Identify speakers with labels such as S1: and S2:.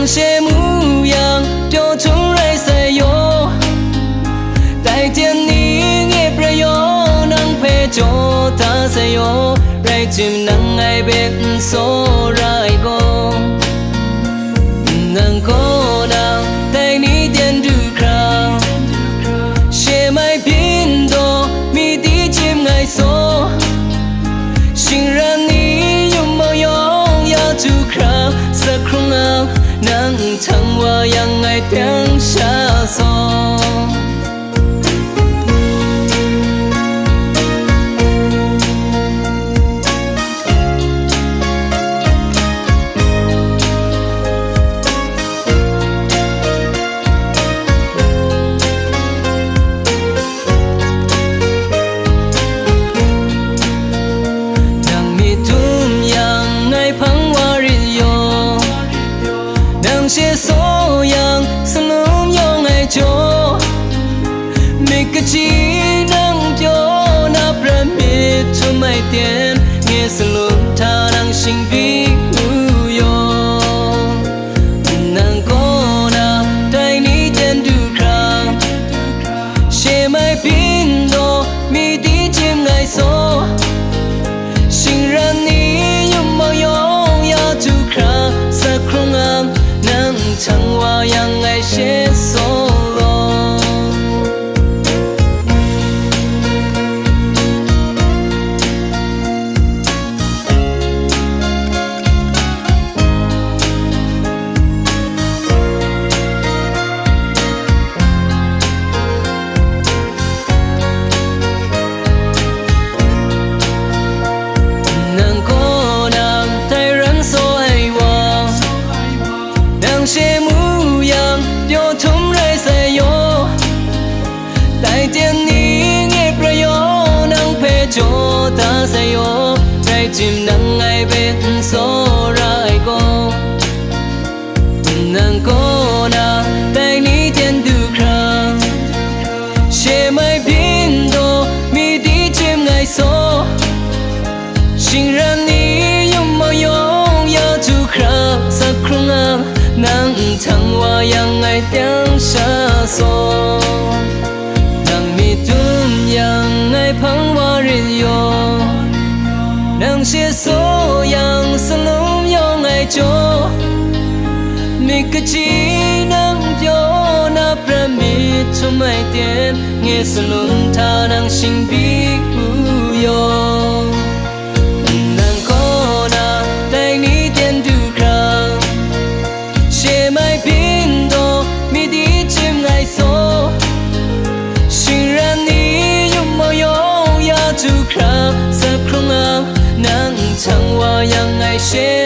S1: nàng sẽ mu yang cho chúng rai say yo tại thiên ní nghe prayo nàng phê cho ta say yo rai chim nàng ai biết số rai go nàng có nàng tay ní tiền du khang sẽ mai biến đồ mi tí chim ngày số sinh ra ní yum mơ yong ya chu khang sa krung ang nàng chẳng qua yang ngày tiếng xa xôi sẽ số yang sớm nhau ngày cho mình cứ chỉ năng cho na premi cho mai tiền nghe sớm ta đang sinh vi yo nàng có na tay ní tiền du khang sẽ mai pin do mi tí chim ngày số sinh ra ní yum mơ yong ya chu khang sa krung ang nàng chẳng qua yang ngày sẽ solo nàng có nàng tay rắn số hay hoàng nàng sẽ mu yang cho chúng rai say yo tại thiên ní nghe prayo nàng phê cho ta say yo rai chim nàng ai biết số rai go nàng có nàng tay ní thiên du khang sẽ mai biến đồ mi tí chim ngày số sinh ra ní yum mơ yong ya chu khang sa krung ang nàng chẳng qua yang ngày tiếng xa xôi nàng mi tum yang ngày phăng hoa rin yo nàng sẽ số yang sân lông yo ngày cho mi cứ chỉ nàng yo na prami cho mai tiền nghe sân lông ta nàng sinh vi yo nàng có na tay ní tiền du khang sẽ mai biến đồ mi tí chim ngày số sinh ra ní yum mơ yong ya chu khang sa krung ang nàng chẳng qua yang ngày sẽ